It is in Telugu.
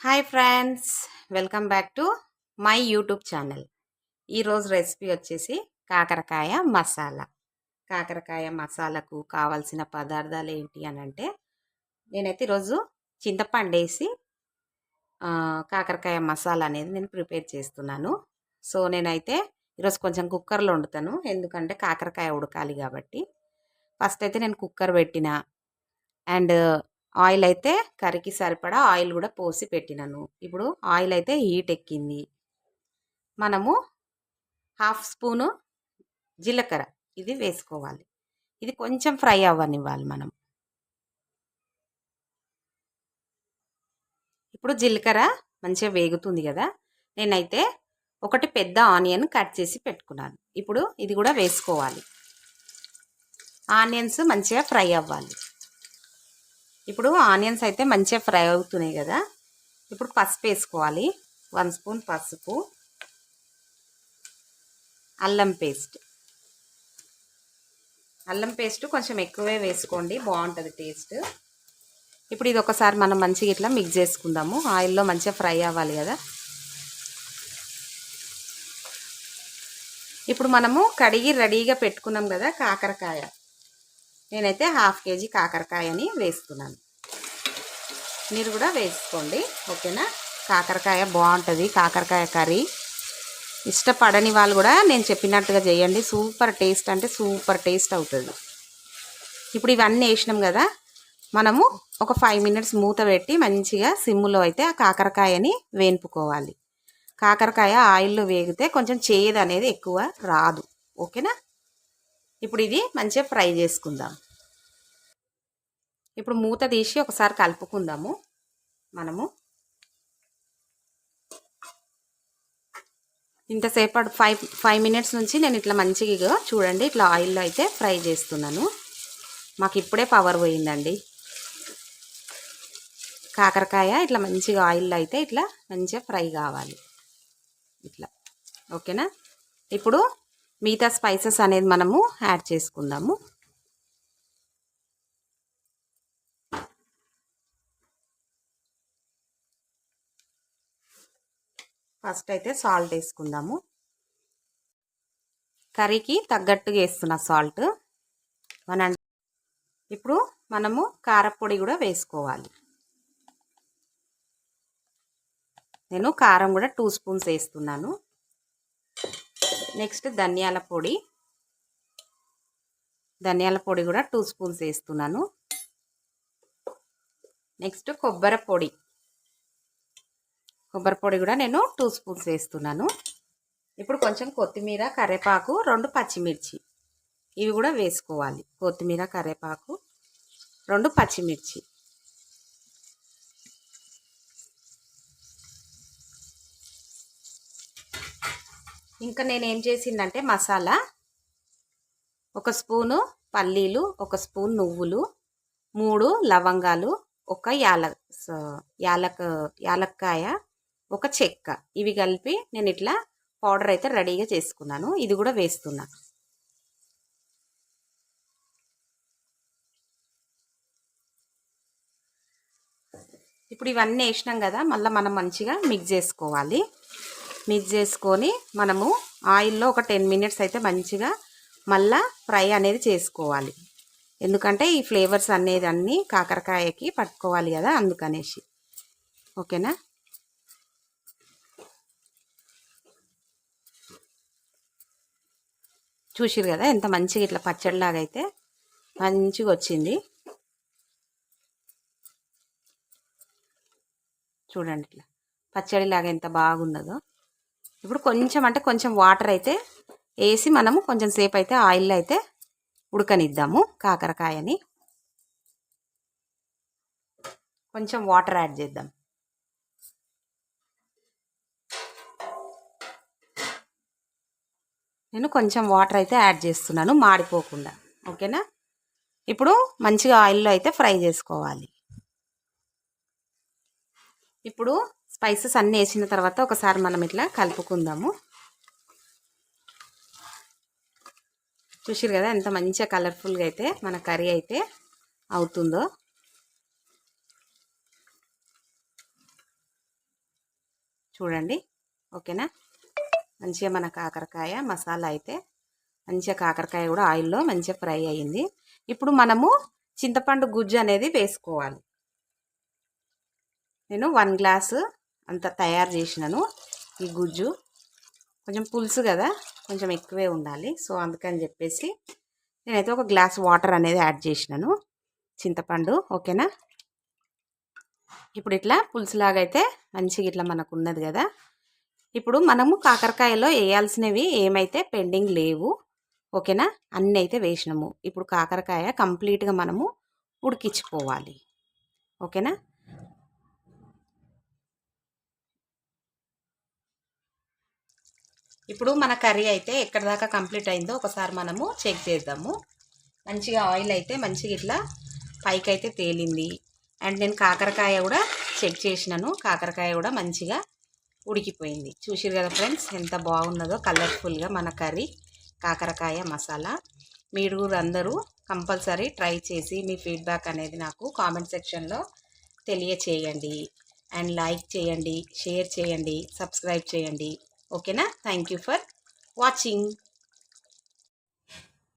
Hi friends, welcome back to my YouTube channel. ఈరోజు రెసిపీ వచ్చేసి కాకరకాయ మసాలా. కాకరకాయ మసాలాకు కావాల్సిన పదార్థాలు ఏంటి అని అంటే, నేనైతే ఈరోజు చింతపండు వేసి కాకరకాయ మసాలా అనేది నేను ప్రిపేర్ చేస్తున్నాను. సో నేనైతే ఈరోజు కొంచెం కుక్కర్లో వండుతాను, ఎందుకంటే కాకరకాయ ఉడకాలి కాబట్టి. ఫస్ట్ అయితే నేను కుక్కర్ పెట్టిన అండ్ ఆయిల్ అయితే కర్రీకి సరిపడా ఆయిల్ కూడా పోసి పెట్టినాను. ఇప్పుడు ఆయిల్ అయితే హీట్ ఎక్కింది. మనము 1/2 స్పూను జీలకర్ర ఇది వేసుకోవాలి. ఇది కొంచెం ఫ్రై అవ్వనివ్వాలి మనం. ఇప్పుడు జీలకర్ర మంచిగా వేగుతుంది కదా, నేనైతే ఒకటి పెద్ద ఆనియన్ కట్ చేసి పెట్టుకున్నాను. ఇప్పుడు ఇది కూడా వేసుకోవాలి. ఆనియన్స్ మంచిగా ఫ్రై అవ్వాలి. ఇప్పుడు ఆనియన్స్ అయితే మంచిగా ఫ్రై అవుతున్నాయి కదా, ఇప్పుడు పసుపు వేసుకోవాలి. 1 స్పూన్ పసుపు, అల్లం పేస్ట్. అల్లం పేస్ట్ కొంచెం ఎక్కువే వేసుకోండి, బాగుంటుంది టేస్ట్. ఇప్పుడు ఇది ఒకసారి మనం మంచిగా ఇట్లా మిక్స్ చేసుకుందాము. ఆయిల్లో మంచిగా ఫ్రై అవ్వాలి కదా. ఇప్పుడు మనము కడిగి రెడీగా పెట్టుకున్నాం కదా కాకరకాయ, నేనైతే 1/2 కేజీ కాకరకాయని వేస్తున్నాను. మీరు కూడా వేసుకోండి, ఓకేనా. కాకరకాయ బాగుంటుంది, కాకరకాయ కర్రీ. ఇష్టపడని వాళ్ళు కూడా నేను చెప్పినట్టుగా చేయండి, సూపర్ టేస్ట్ అంటే సూపర్ టేస్ట్ అవుతుంది. ఇప్పుడు ఇవన్నీ వేసినాం కదా, మనము ఒక 5 మినిట్స్ మూత పెట్టి మంచిగా సిమ్ములో అయితే ఆ కాకరకాయని వేయింపుకోవాలి. కాకరకాయ ఆయిల్లో వేగితే కొంచెం చేదు అనేది ఎక్కువ రాదు, ఓకేనా. ఇప్పుడు ఇది మంచిగా ఫ్రై చేసుకుందాం. ఇప్పుడు మూత తీసి ఒకసారి కలుపుకుందాము. మనము ఇంతసేపు 5 మినిట్స్ నుంచి నేను ఇట్లా మంచిగా చూడండి, ఇట్లా ఆయిల్లో అయితే ఫ్రై చేస్తున్నాను. మాకు ఇప్పుడే పవర్ పోయిందండి. కాకరకాయ ఇట్లా మంచిగా ఆయిల్లో అయితే ఇట్లా మంచిగా ఫ్రై కావాలి, ఇట్లా, ఓకేనా. ఇప్పుడు మిగతా స్పైసెస్ అనేది మనము యాడ్ చేసుకుందాము. ఫస్ట్ అయితే సాల్ట్ వేసుకుందాము. కర్రీకి తగ్గట్టుగా వేస్తున్న సాల్ట్ 1. ఇప్పుడు మనము కారపొడి కూడా వేసుకోవాలి. నేను కారం కూడా 2 స్పూన్స్ వేస్తున్నాను. నెక్స్ట్ ధనియాల పొడి కూడా 2 స్పూన్స్ వేస్తున్నాను. నెక్స్ట్ కొబ్బరి పొడి కూడా నేను 2 స్పూన్స్ వేస్తున్నాను. ఇప్పుడు కొంచెం కొత్తిమీర, కరివేపాకు, 2 పచ్చిమిర్చి ఇవి కూడా వేసుకోవాలి. కొత్తిమీర, కరివేపాకు, 2 పచ్చిమిర్చి. ఇంకా నేనేం చేసిందంటే మసాలా 1 స్పూను పల్లీలు, 1 స్పూన్ నువ్వులు, 3 లవంగాలు, 1 యాలక్కాయ, 1 చెక్క, ఇవి కలిపి నేను ఇట్లా పౌడర్ అయితే రెడీగా చేసుకున్నాను. ఇది కూడా వేస్తున్నా. ఇప్పుడు ఇవన్నీ వేసినాం కదా, మళ్ళీ మనం మంచిగా మిక్స్ చేసుకోవాలి. మిక్స్ చేసుకొని మనము ఆయిల్లో ఒక 10 మినిట్స్ అయితే మంచిగా మళ్ళా ఫ్రై అనేది చేసుకోవాలి. ఎందుకంటే ఈ ఫ్లేవర్స్ అనేది అన్నీ కాకరకాయకి పట్టుకోవాలి కదా, అందుకనేసి, ఓకేనా. చూసిరు కదా ఎంత మంచిగా ఇట్లా పచ్చడిలాగా అయితే మంచిగా వచ్చింది. చూడండి ఇట్లా పచ్చడిలాగా ఎంత బాగున్నదో. ఇప్పుడు కొంచెం వాటర్ అయితే వేసి మనము కొంచెం సేపు అయితే ఆయిల్లో అయితే ఉడకనిద్దాము. కాకరకాయని కొంచెం వాటర్ యాడ్ చేద్దాం. నేను కొంచెం వాటర్ అయితే యాడ్ చేస్తున్నాను, మాడిపోకుండా, ఓకేనా. ఇప్పుడు మంచిగా ఆయిల్లో అయితే ఫ్రై చేసుకోవాలి. ఇప్పుడు స్పైసెస్ అన్నీ వేసిన తర్వాత ఒకసారి మనం ఇట్లా కలుపుకుందాము. చూసిరు కదా ఎంత మంచిగా కలర్ఫుల్గా అయితే మన కర్రీ అయితే అవుతుందో. చూడండి. ఓకేనా, మంచిగా మన కాకరకాయ మసాలా అయితే మంచిగా కాకరకాయ కూడా ఆయిల్లో మంచిగా ఫ్రై అయ్యింది. ఇప్పుడు మనము చింతపండు గుజ్జు అనేది వేసుకోవాలి. నేను 1 గ్లాసు అంత తయారు చేసినాను. ఈ గుజ్జు కొంచెం పులుసు కదా, కొంచెం ఎక్కువే ఉండాలి. సో అందుకని చెప్పేసి నేనైతే 1 గ్లాస్ వాటర్ అనేది యాడ్ చేసినాను చింతపండు. ఓకేనా, ఇప్పుడు ఇట్లా పులుసులాగా అయితే మంచిగా ఇట్లా మనకు ఉన్నది కదా. ఇప్పుడు మనము కాకరకాయలో వేయాల్సినవి ఏమైతే పెండింగ్ లేవు. ఓకేనా, అన్నీ అయితే వేసినాము. ఇప్పుడు కాకరకాయ కంప్లీట్గా మనము ఉడికించుకోవాలి. ఓకేనా, ఇప్పుడు మన కర్రీ అయితే ఎక్కడ దాకా కంప్లీట్ అయిందో ఒకసారి మనము చెక్ చేద్దాము. మంచిగా ఆయిల్ అయితే మంచిగా ఇట్లా పైకి అయితే తేలింది. అండ్ నేను కాకరకాయ కూడా చెక్ చేసినాను. కాకరకాయ కూడా మంచిగా ఉడికిపోయింది. చూసిరు కదా ఫ్రెండ్స్, ఎంత బాగున్నదో కలర్ఫుల్గా మన కర్రీ కాకరకాయ మసాలా. మీరు అందరూ కంపల్సరీ ట్రై చేసి మీ ఫీడ్బ్యాక్ అనేది నాకు కామెంట్ సెక్షన్లో తెలియచేయండి. అండ్ లైక్ చేయండి, షేర్ చేయండి, సబ్స్క్రైబ్ చేయండి. ఓకేనా, థ్యాంక్ యూ ఫర్ వాచింగ్.